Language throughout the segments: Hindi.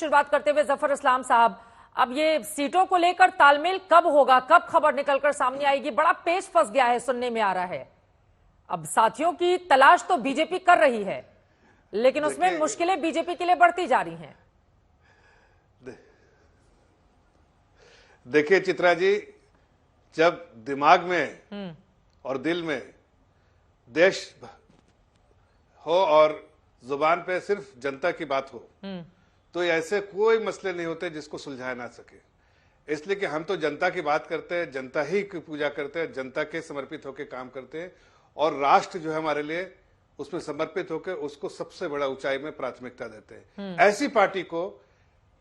शुरुआत करते हुए जफर इस्लाम साहब, अब ये सीटों को लेकर तालमेल कब होगा, कब खबर निकलकर सामने आएगी? बड़ा पेच फंस गया है, सुनने में आ रहा है। अब साथियों की तलाश तो बीजेपी कर रही है, लेकिन उसमें मुश्किलें बीजेपी के लिए बढ़ती जा रही हैं। देखिए चित्रा जी, जब दिमाग में और दिल में देश हो और जुबान पे सिर्फ जनता की बात हो, तो ऐसे कोई मसले नहीं होते जिसको सुलझाया ना सके। इसलिए कि हम तो जनता की बात करते हैं, जनता ही की पूजा करते हैं, जनता के समर्पित होकर काम करते हैं, और राष्ट्र जो है हमारे लिए उसमें समर्पित होकर उसको सबसे बड़ा ऊंचाई में प्राथमिकता देते हैं। ऐसी पार्टी को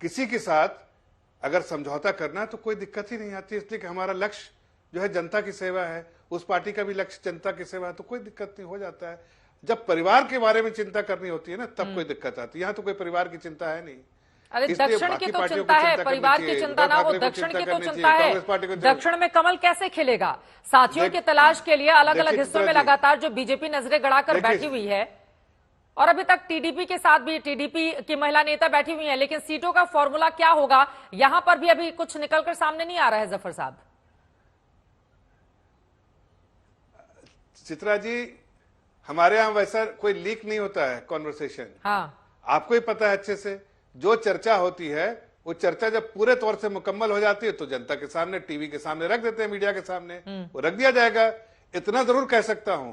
किसी के साथ अगर समझौता करना है तो कोई दिक्कत ही नहीं आती, इसलिए कि हमारा लक्ष्य जो है जनता की सेवा है, उस पार्टी का भी लक्ष्य जनता की सेवा है, तो कोई दिक्कत नहीं, हो जाता है। जब परिवार के बारे में चिंता करनी होती है ना, तब कोई दिक्कत आती है। यहाँ तो कोई परिवार की चिंता है नहीं। अरे दक्षिण की तो चिंता है, परिवार की चिंता ना हो, दक्षिण की तो चिंता है। दक्षिण में कमल कैसे खिलेगा? साथियों की तलाश के लिए अलग अलग हिस्सों में लगातार जो बीजेपी नजरें गड़ाकर बैठी हुई है, और अभी तक टीडीपी के साथ भी टीडीपी की महिला नेता बैठी हुई है, लेकिन सीटों का फॉर्मूला क्या होगा, यहां पर भी अभी कुछ निकलकर सामने नहीं आ रहा है। जफर साहब, चित्रा जी, हमारे यहां वैसा कोई लीक नहीं होता है कॉन्वर्सेशन। हाँ, आपको ही पता है अच्छे से, जो चर्चा होती है वो चर्चा जब पूरे तौर से मुकम्मल हो जाती है तो जनता के सामने, टीवी के सामने रख देते हैं, मीडिया के सामने वो रख दिया जाएगा। इतना जरूर कह सकता हूं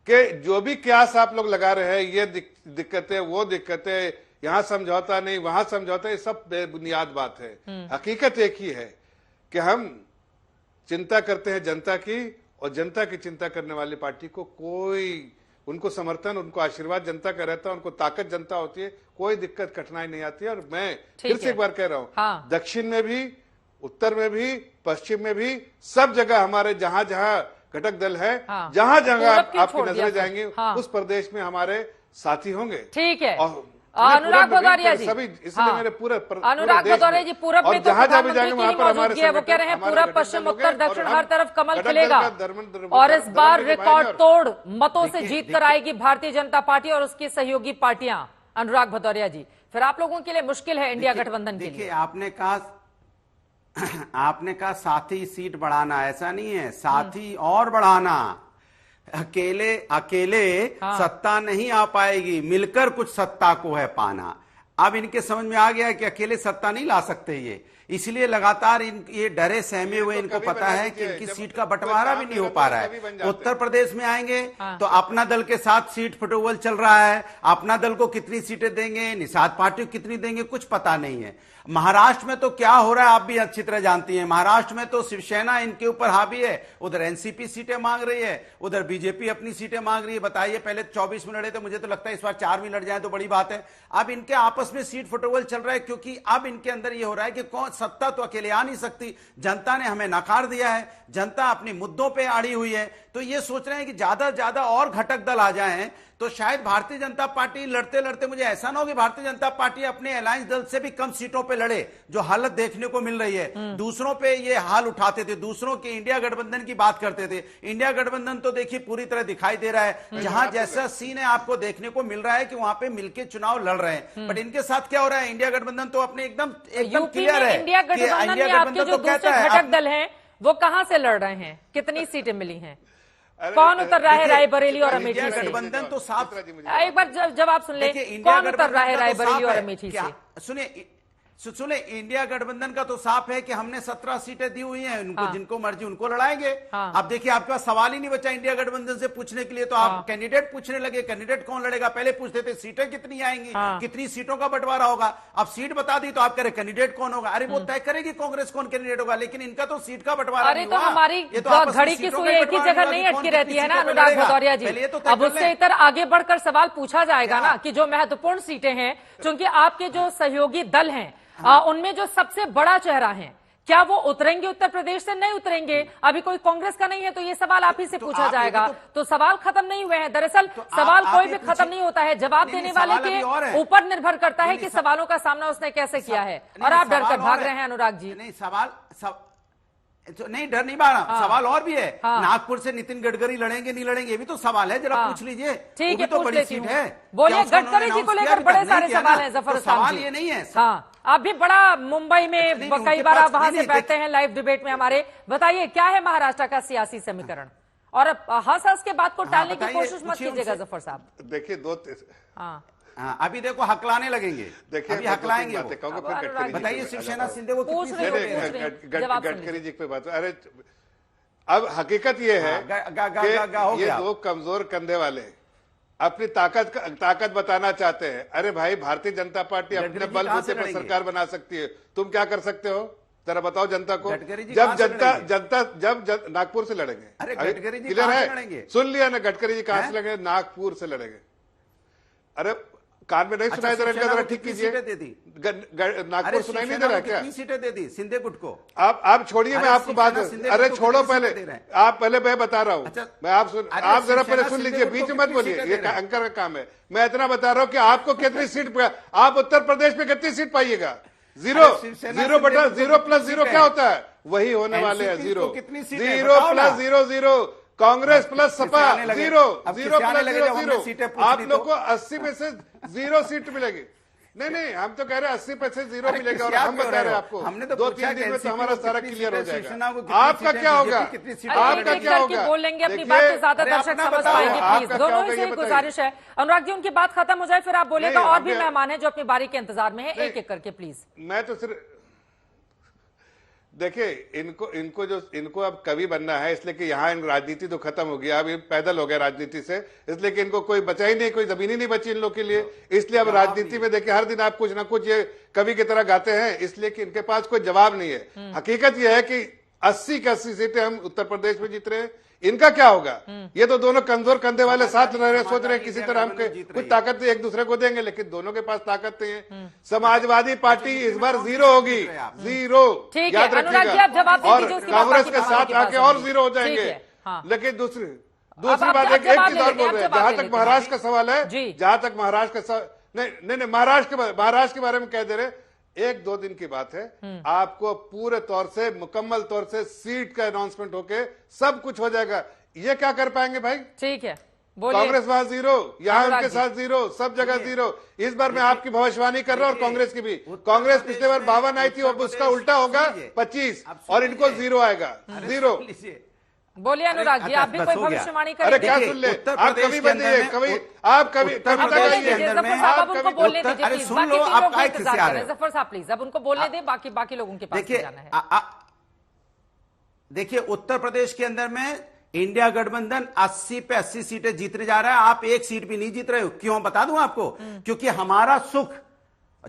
कि जो भी क्यास आप लोग लगा रहे हैं, ये दिक्कतें, वो दिक्कतें, यहां समझौता नहीं, वहां समझौता, ये सब बेबुनियाद बात है। हकीकत एक ही है कि हम चिंता करते हैं जनता की, और जनता की चिंता करने वाली पार्टी को कोई, उनको समर्थन, उनको आशीर्वाद जनता का रहता है, उनको ताकत जनता होती है, कोई दिक्कत कठिनाई नहीं आती है। और मैं फिर से एक बार कह रहा हूं, हाँ। दक्षिण में भी, उत्तर में भी, पश्चिम में भी, सब जगह हमारे जहां जहां घटक दल है, हाँ। जहां जगह आपकी नजरें जाएंगी, हाँ। उस प्रदेश में हमारे साथी होंगे। ठीक है। और अनुराग भदौरिया जी, सभी, इसलिए मेरे पूरे अनुराग भदौरिया जी, पूरब में तो प्रधानमंत्री की मौजूदगी है, वो कह रहे हैं पूरब, पश्चिम, उत्तर, दक्षिण हर तरफ कमल खिलेगा, और इस बार रिकॉर्ड तोड़ मतों से जीत कर आएगी भारतीय जनता पार्टी और उसकी सहयोगी पार्टियां। अनुराग भदौरिया जी, फिर आप लोगों के लिए मुश्किल है इंडिया गठबंधन के लिए। देखिए, आपने कहा साथी सीट बढ़ाना, ऐसा नहीं है, साथी और बढ़ाना। अकेले हाँ। सत्ता नहीं आ पाएगी, मिलकर कुछ सत्ता को है पाना। अब इनके समझ में आ गया है कि अकेले सत्ता नहीं ला सकते ये, इसलिए लगातार ये डरे सहमे हुए, इनको पता है कि इनकी सीट का बंटवारा भी नहीं हो पा रहा है। उत्तर प्रदेश में आएंगे तो अपना दल के साथ सीट फटोवल चल रहा है, अपना दल को कितनी सीटें देंगे, निषाद पार्टी को कितनी देंगे, कुछ पता नहीं है। महाराष्ट्र में तो क्या हो रहा है आप भी अच्छी तरह जानती हैं। महाराष्ट्र में तो शिवसेना इनके ऊपर हावी है, उधर एनसीपी सीटें मांग रही है, उधर बीजेपी अपनी सीटें मांग रही है। बताइए, पहले 24 में लड़े थे, मुझे तो लगता है इस बार 4 में लड़ जाए तो बड़ी बात है। अब इनके आपस में सीट फटोवल चल रहा है, क्योंकि अब इनके अंदर ये हो रहा है कि कौन सत्ता तो अकेले आ नहीं सकती, जनता ने हमें नकार दिया है, जनता अपने मुद्दों पे अड़ी हुई है, तो ये सोच रहे हैं कि ज्यादा ज्यादा और घटक दल आ जाएं तो शायद भारतीय जनता पार्टी लड़ते लड़ते, मुझे ऐसा ना हो कि भारतीय जनता पार्टी अपने अलायंस दल से भी कम सीटों पे लड़े, जो हालत देखने को मिल रही है। दूसरों पे ये हाल उठाते थे, दूसरों के इंडिया गठबंधन की बात करते थे। इंडिया गठबंधन तो देखिए पूरी तरह दिखाई दे रहा है, जहां जैसा सीन है आपको देखने को मिल रहा है कि वहां पे मिलके चुनाव लड़ रहे हैं। बट इनके साथ क्या हो रहा है, इंडिया गठबंधन तो अपने एकदम क्लियर है। इंडिया गठबंधन तो दूसरे घटक दल है, वो कहां से लड़ रहे हैं, कितनी सीटें मिली हैं, कौन उतर रहा है रायबरेली और अमेठी से? गठबंधन तो साफ, एक बार जवाब सुन ले, कौन उतर रहा है रायबरेली और अमेठी से? सुने, इंडिया गठबंधन का तो साफ है कि हमने 17 सीटें दी हुई हैं उनको, जिनको मर्जी उनको लड़ाएंगे। अब देखिए, आपके पास सवाल ही नहीं बचा इंडिया गठबंधन से पूछने के लिए, तो आप कैंडिडेट पूछने लगे, कैंडिडेट कौन लड़ेगा। पहले पूछते थे सीटें कितनी आएंगी, कितनी सीटों का बंटवारा होगा, अब सीट बता दी तो आप कह रहे कैंडिडेट कौन होगा। अरे वो तय करेगी कांग्रेस कौन कैंडिडेट होगा, लेकिन इनका तो सीट का बंटवारा नहीं हुआ। हमारी घड़ी की सुई एक ही जगह नहीं अटकी रहती है ना अनुराग भदौरिया जी। अब उससे इतर आगे बढ़कर सवाल पूछा जाएगा ना कि जो महत्वपूर्ण सीटें हैं, क्योंकि आपके जो सहयोगी दल हैं उनमें जो सबसे बड़ा चेहरा है, क्या वो उतरेंगे उत्तर प्रदेश से? नहीं उतरेंगे। अभी कोई कांग्रेस का नहीं है, तो ये सवाल आप ही से पूछा जाएगा। तो सवाल खत्म नहीं हुए हैं। दरअसल सवाल कोई भी खत्म नहीं होता है, जवाब देने वाले के ऊपर निर्भर करता है कि सवालों का सामना उसने कैसे किया है। और आप डर कर भाग रहे हैं अनुराग जी। नहीं, सवाल नहीं, डर नहीं मारा। सवाल और भी है, नागपुर से नितिन गडकरी लड़ेंगे नहीं लड़ेंगे, ये भी तो सवाल है, जरा पूछ लीजिए। ठीक है, तो बड़ी सीट है। बोलिए, गडकरी जी को लेकर बड़े सारे सवाल हैं जफर साहब। सवाल ये नहीं है। हाँ, आप भी बड़ा मुंबई में कई बार आप वहां से बैठते हैं लाइव डिबेट में हमारे, बताइए क्या है महाराष्ट्र का सियासी समीकरण, और हंस हंस के बात को टालने की कोशिश मत कीजिएगा जफर साहब। देखिए अभी देखो हकलाने लगेंगे, देखिए अभी हकलाएंगे। बताइए शिवसेना शिंदे वो गडकरी जी पे बात। अरे अब हकीकत ये है कि ये दो कमजोर कंधे वाले अपनी ताकत बताना चाहते हैं। अरे भाई, भारतीय जनता पार्टी अपने बलबूते पर सरकार बना सकती है, तुम क्या कर सकते हो जरा बताओ जनता को। जब नागपुर से लड़ेंगे, अरे गडकरी जी क्लियर है, सुन लिया ना, गडकरी जी कहां से लड़ेंगे? नागपुर से लड़ेंगे। अरे कान में नहीं सुनाई दे रहा, जरा ठीक कीजिए। नागपुर सुनाई नहीं दे रहा क्या? कितनी सीटें दे दी सिंधे गुट को? आप छोड़िए, मैं आपको बात, अरे छोड़ो पहले, आप पहले मैं बता रहा हूँ, मैं आप जरा पहले सुन लीजिए, बीच में मत बोलिए, ये एंकर का काम है। मैं इतना बता रहा हूँ कि आपको कितनी सीट, आप उत्तर प्रदेश में कितनी सीट पाइएगा? 0 बटा 0 प्लस 0 क्या होता है? वही होने वाले हैं 0 plus 0 Congress plus Sapa 0 plus 0। आप लोग को 80 में से 0 सीट मिलेगी। नहीं, हम तो कह रहे हैं 80 में से 0 मिलेगा, और हम बता रहे हैं आपको हमने तो 2-3 दिन में तो हमारा सारा क्लियर हो जाएगा। आपका क्या होगा? आपका क्या होगा? बोल लेंगे अपनी बात तो ज्यादा दर्शक समझ पाएंगे, प्लीज। दोनों ही से गुजारिश है, अनुराग जी उनकी बात खत्म हो जाए फिर आप बोलेगा। और भी मेहमान है जो अपनी बारी के इंतजार में है, एक एक करके प्लीज। मैं तो सिर्फ देखिए, इनको अब कवि बनना है, इसलिए कि यहाँ राजनीति तो खत्म हो गया, अब ये पैदल हो गया राजनीति से, इसलिए कि इनको कोई बचा ही नहीं, कोई जमीन ही नहीं बची इन लोग के लिए। इसलिए अब राजनीति में देखिए हर दिन आप कुछ ना कुछ ये कवि की तरह गाते हैं, इसलिए कि इनके पास कोई जवाब नहीं है। हकीकत यह है कि 80 की 80 सीटें हम उत्तर प्रदेश में जीत रहे हैं। इनका क्या होगा? ये तो दोनों कमजोर कंधे वाले साथ रह रहे, सोच रहे हैं किसी तरह हमके कुछ ताकत एक दूसरे को देंगे, लेकिन दोनों के पास ताकत नहीं है। समाजवादी पार्टी इस बार 0 होगी, 0, याद रखिएगा, और कांग्रेस के साथ आके और 0 हो जाएंगे। लेकिन दूसरी बात एक चीज और बोल रहे हैं, जहां तक महाराष्ट्र का सवाल है, जहां तक महाराष्ट्र का नहीं, महाराष्ट्र के बारे में कह दे रहे, 1-2 दिन की बात है, आपको पूरे तौर से मुकम्मल तौर से सीट का अनाउंसमेंट होके सब कुछ हो जाएगा। ये क्या कर पाएंगे भाई? ठीक है, बोलिए। कांग्रेस वहां 0, यहाँ उनके साथ 0, सब जगह 0। इस बार मैं आपकी भविष्यवाणी कर रहा हूँ, और कांग्रेस की भी। कांग्रेस पिछले बार 52 आई थी, अब उसका उल्टा होगा 25, और इनको 0 आएगा, 0। बोलिए अनुराग जी, आप भी कोई भविष्यवाणी करें? अरे क्या सुन ले, आप कभी बताइए, आप कविता गाइए, अब उनको बोलने दीजिए प्लीज, बाकी लोग इंतजार कर रहे हैं। जफर साहब प्लीज, अब उनको बोलने दें, बाकी लोगों के पास जाना है। देखिए, उत्तर प्रदेश के अंदर में इंडिया गठबंधन 80 पे 80 सीटें जीतने जा रहा है। आप एक सीट भी नहीं जीत रहे हो। क्यों बता दूं आपको? क्योंकि हमारा सुख,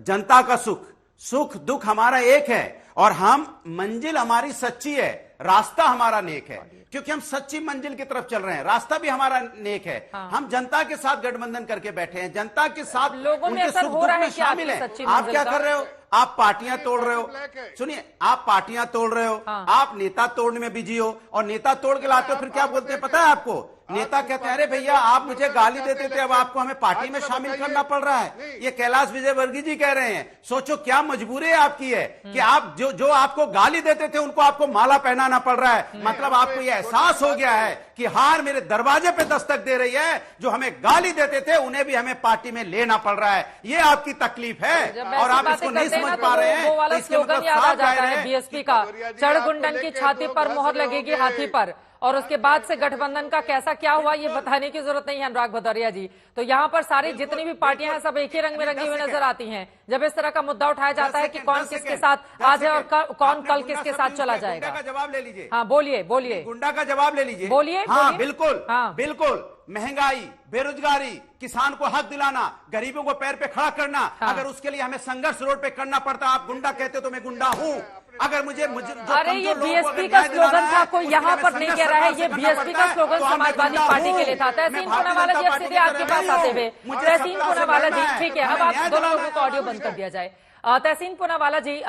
जनता का सुख दुख हमारा एक है, और हम मंजिल हमारी सच्ची है, रास्ता हमारा नेक है, क्योंकि हम सच्ची मंजिल की तरफ चल रहे हैं। रास्ता भी हमारा नेक है। हम जनता के साथ गठबंधन करके बैठे हैं, जनता के साथ लोगों में असर हो रहा है, शामिल है। आप क्या कर रहे हो? आप पार्टियां तोड़ रहे हो। सुनिए, आप पार्टियां तोड़ रहे हो, आप नेता तोड़ने में बिजी हो, और नेता तोड़ के लाते हो, फिर क्या बोलते हैं पता है आपको? नेता कहते हैं, अरे भैया आप मुझे गाली देते थे, अब आपको हमें पार्टी में शामिल करना पड़ रहा है। ये कैलाश विजयवर्गीय जी कह रहे हैं। सोचो क्या मजबूरी आपकी है कि आप जो आपको गाली देते थे उनको आपको माला पहनाना पड़ रहा है। मतलब आपको ये एहसास हो गया है कि हार मेरे दरवाजे पे दस्तक दे रही है, जो हमें गाली देते थे उन्हें भी हमें पार्टी में लेना पड़ रहा है। ये आपकी तकलीफ है, और आप इसको नहीं समझ पा रहे हैं। वो वाला स्लोगन याद आ जाता है बीएसपी का, चढ़गुंडन की छाती पर मोहर लगेगी हाथी पर। और उसके बाद से गठबंधन का कैसा क्या हुआ ये बताने की जरूरत नहीं है अनुराग भदौरिया जी। तो यहाँ पर सारी जितनी भी पार्टियां हैं सब एक ही रंग में रंगी हुई नजर आती हैं जब इस तरह का मुद्दा उठाया जाता है कि कौन किसके साथ आज है और कौन कल किसके साथ चला जाएगा। का जवाब ले लीजिए। हाँ बोलिए। गुंडा का जवाब ले लीजिए। बोलिए। हाँ बिल्कुल। महंगाई, बेरोजगारी, किसान को हक दिलाना, गरीबों को पैर पे खड़ा करना, अगर उसके लिए हमें संघर्ष रोड पे करना पड़ता, आप गुंडा कहते हो तो मैं गुंडा हूँ। अगर मुझे अरे ये बीएसपी का स्लोगन था, कोई यहाँ पर नहीं कह रहा है ये बीएसपी का स्लोगन समाजवादी पार्टी के लिए था। तहसीन पूनावाला जी अब सीधे आपके पास आते हुए, तहसीन पूनावाला जी ठीक है, अब आप दोनों लोगों को ऑडियो बंद कर दिया जाए। तहसीन पूनावाला जी,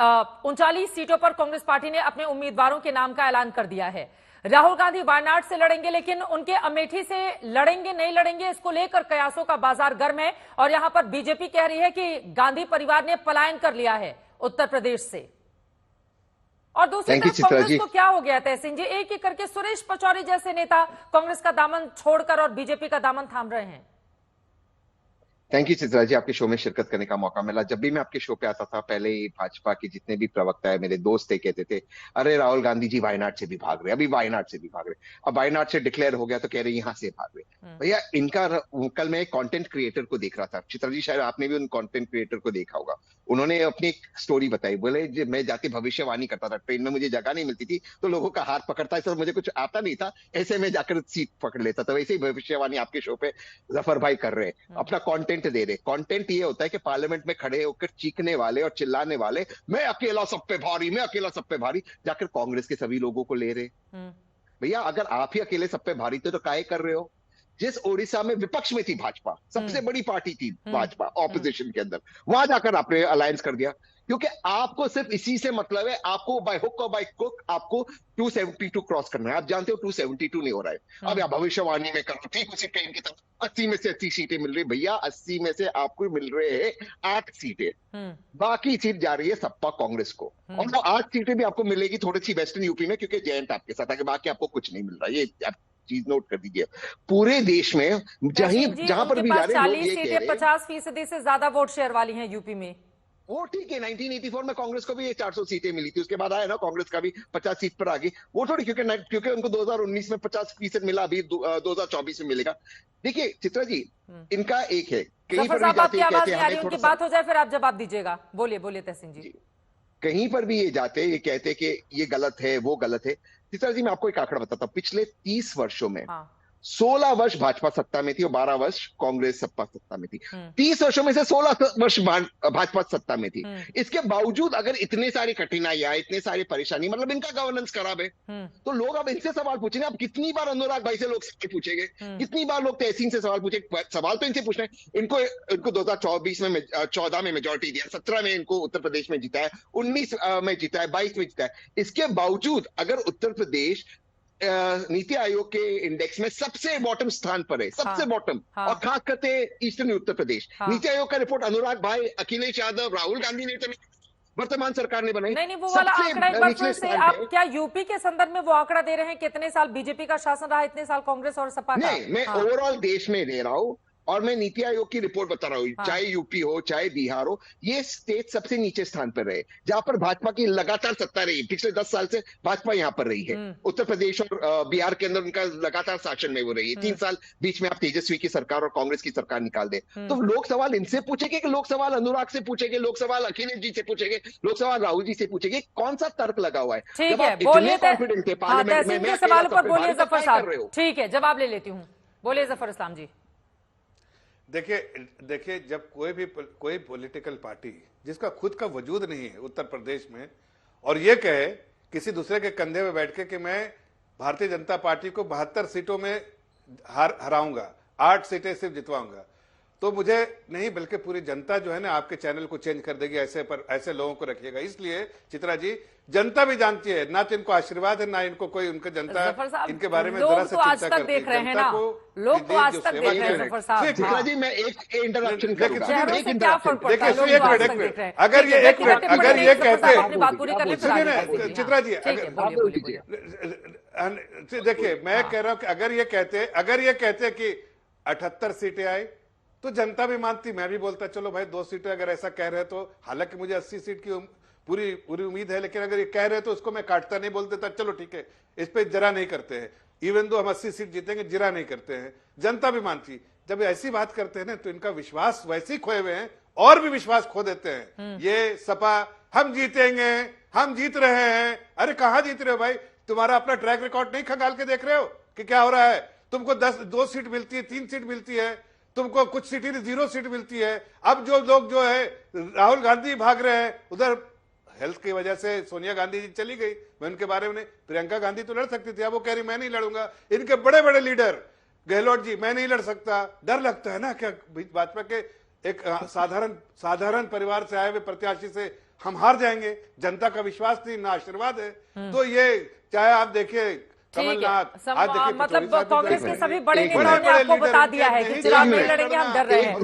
39 सीटों पर कांग्रेस पार्टी ने अपने उम्मीदवारों के नाम का ऐलान कर दिया है। राहुल गांधी वायनाड से लड़ेंगे, लेकिन उनके अमेठी से लड़ेंगे नहीं लड़ेंगे इसको लेकर कयासों का बाजार गर्म है। और यहां पर बीजेपी कह रही है कि गांधी परिवार ने पलायन कर लिया है उत्तर प्रदेश से। और दूसरी तरफ कांग्रेस को क्या हो गया तहसीन जी, एक एक करके सुरेश पचौरी जैसे नेता कांग्रेस का दामन छोड़कर और बीजेपी का दामन थाम रहे हैं। थैंक यू चित्रा जी, आपके शो में शिरकत करने का मौका मिला। जब भी मैं आपके शो पे आता था, पहले ही भाजपा के जितने भी प्रवक्ता है, मेरे दोस्त थे, कहते थे अरे राहुल गांधी जी वायनाड से भी भाग रहे, अभी वायनाड से भी भाग रहे, अब वायनाड से डिक्लेयर हो गया तो कह रहे यहाँ से भाग रहे। भैया इनका कल मैं एक कंटेंट क्रिएटर को देख रहा था, चित्रा जी शायद आपने भी उन कंटेंट क्रिएटर को देखा होगा। उन्होंने अपनी एक स्टोरी बताई, बोले मैं जाके भविष्यवाणी करता था, ट्रेन में मुझे जगह नहीं मिलती थी तो लोगों का हाथ पकड़ता है, मुझे कुछ आता नहीं था, ऐसे में जाकर सीट पकड़ लेता था। वैसे ही भविष्यवाणी आपके शो पे जफर भाई कर रहे हैं, अपना कंटेंट दे रहे। कंटेंट ये होता है कि पार्लियामेंट में खड़े होकर चीखने वाले और चिल्लाने वाले, मैं अकेला सब पे भारी, मैं अकेला सब पे भारी, जाकर कांग्रेस के सभी लोगों को ले रहे। भैया अगर आप ही अकेले सब पे भारी थे तो काहे कर रहे हो? जिस ओडिशा में विपक्ष में थी भाजपा, सबसे बड़ी पार्टी थी भाजपा ऑपोजिशन के अंदर, वहां जाकर आपने अलायंस कर दिया, क्योंकि आपको सिर्फ इसी से मतलब है, आपको बाय हुक और बाय कुक आपको 272 क्रॉस करना है। आप जानते हो 272 नहीं हो रहा है। अब या भविष्यवाणी में करो, ठीक उसी ट्रेन की तरफ 80 में से 80 सीटें मिल रही। भैया 80 में से आपको मिल रहे हैं 8 सीटें, बाकी सीट जा रही है सपा कांग्रेस को, और वो 8 सीटें भी आपको मिलेगी थोड़ी सी वेस्टर्न यूपी में, क्योंकि जयंत आपके साथ है, बाकी आपको कुछ नहीं मिल रहा। ये चीज नोट कर दीजिए, पूरे देश में जहां पर भी जा रहे हैं लोग ये कह रहे हैं 50% से ज्यादा वोट शेयर वाली हैं यूपी में। वो ठीक है, 1984 में कांग्रेस को भी 400 सीटें मिली थी, उसके बाद आया ना कांग्रेस का भी 50 सीट पर आ गई। वो थोड़ी क्योंकि उनको 2019 में 50% मिला, अभी 2024 में मिलेगा। देखिए चित्रा जी, इनका एक है, कहीं पर भी जाते कहते हैं उनकी बात हो जाए फिर आप जवाब दीजिएगा। बोलिए बोलिए तहसीन जी। कहीं पर भी ये जाते ये कहते कि ये गलत है, वो गलत है। चित्रा जी मैं आपको एक आंकड़ा बताता हूँ, पिछले 30 वर्षों में 16 वर्ष भाजपा सत्ता में थी और 12 वर्ष कांग्रेस सत्ता में थी। 30 वर्षों में से 16 वर्ष भाजपा सत्ता में थी। इसके बावजूद अगर इतने सारी कठिनाइयां, इतने सारी परेशानी, मतलब इनका गवर्नेंस खराब है, तो लोग अब इनसे सवाल पूछेंगे। अब कितनी बार अनुराग भाई से लोग पूछेंगे, कितनी बार लोग तहसीन से सवाल पूछेंगे। सवाल तो इनसे पूछना है। इनको 2024 में 14 में मेजोरिटी दिया, 17 में इनको उत्तर प्रदेश में जीता है, 19 में जीता है, 22 में जीता है। इसके बावजूद अगर उत्तर प्रदेश नीति आयोग के इंडेक्स में सबसे बॉटम स्थान पर है, सबसे बॉटम, और खास करके ईस्टर्न उत्तर प्रदेश। नीति आयोग का रिपोर्ट अनुराग भाई, अखिलेश यादव, राहुल गांधी ने तो वर्तमान सरकार ने बनाई। नहीं, वो वाला आंकड़ा एक बार फिर से आप क्या यूपी के संदर्भ में वो आंकड़ा दे रहे हैं? कितने साल बीजेपी का शासन रहा, इतने साल कांग्रेस और सपा का? नहीं, मैं ओवरऑल देश में दे रहा हूँ, और मैं नीति आयोग की रिपोर्ट बता रहा हूँ। चाहे यूपी हो, चाहे बिहार हो, ये स्टेट सबसे नीचे स्थान पर रहे, जहां पर भाजपा की लगातार सत्ता रही। पिछले 10 साल से भाजपा यहां पर रही है। उत्तर प्रदेश और बिहार के अंदर उनका लगातार शासन में वो रही है। 3 साल बीच में आप तेजस्वी की सरकार और कांग्रेस की सरकार निकाल दे, तो लोग सवाल इनसे पूछेंगे कि लोग सवाल अनुराग से पूछेंगे, लोग सवाल अखिलेश जी से पूछेंगे, लोग सवाल राहुल जी से पूछेंगे। कौन सा तर्क लगा हुआ है? ठीक है, बोलिए पार्लियामेंट में सवाल पर बोलिए जफर साहब। ठीक है, जवाब ले लेती हूँ, बोलिए जफर इस्लाम जी। देखिए जब कोई पॉलिटिकल पार्टी जिसका खुद का वजूद नहीं है उत्तर प्रदेश में, और ये कहे किसी दूसरे के कंधे में बैठ के कि मैं भारतीय जनता पार्टी को 72 सीटों में हराऊंगा, 8 सीटें सिर्फ जितवाऊंगा, तो मुझे नहीं बल्कि पूरी जनता जो है ना आपके चैनल को चेंज कर देगी। ऐसे लोगों को रखिएगा। इसलिए चित्रा जी, जनता भी जानती है ना, तो इनको आशीर्वाद है ना इनको कोई, उनका जनता इनके बारे में जरा से चिंता करती है। देख रहे हैं ना, लोग तो आज तक देख रहे हैं जफर साहब। चित्रा जी मैं एक इंटरप्शन करूंगा। देखिए अगर ये कहते हैं, चित्रा जी देखिए मैं कह रहा हूं कि अगर ये कहते कि 78 सीटें आई तो जनता भी मानती, मैं भी बोलता चलो भाई 2 सीटें अगर ऐसा कह रहे तो, हालांकि मुझे 80 सीट की पूरी उम्मीद है, लेकिन अगर ये कह रहे तो उसको मैं काटता नहीं, बोल देता चलो ठीक है, इस पे जरा नहीं करते हैं, इवन दो हम 80 सीट जीतेंगे जरा नहीं करते हैं, जनता भी मानती। जब ऐसी बात करते हैं ना तो इनका विश्वास वैसे ही खोए हुए हैं और भी विश्वास खो देते हैं। ये सपा हम जीतेंगे, हम जीत रहे हैं, अरे कहां जीत रहे हो भाई? तुम्हारा अपना ट्रैक रिकॉर्ड नहीं खंगाल के देख रहे हो कि क्या हो रहा है? तुमको 2 सीट मिलती है, 3 सीट मिलती है, तुमको कुछ सीटें 0 सीट मिलती है। अब जो लोग जो है राहुल गांधी भाग रहे हैं, उधर हेल्थ की वजह से सोनिया गांधी जी चली गई, मैं उनके बारे में, प्रियंका गांधी तो लड़ सकती थी, अब वो कह रही मैं नहीं लड़ूंगा। इनके बड़े बड़े लीडर गहलोत जी, मैं नहीं लड़ सकता। डर लगता है ना क्या भाजपा के एक साधारण परिवार से आए हुए प्रत्याशी से हम हार जाएंगे? जनता का विश्वास नहीं, ना आशीर्वाद है। तो ये चाहे आप देखिए कमलनाथ, मतलब कांग्रेस के सभी बड़े नेताओं ने आपको बता दिया है कि चुनाव नहीं लड़ेंगे, हम डर रहे हैं।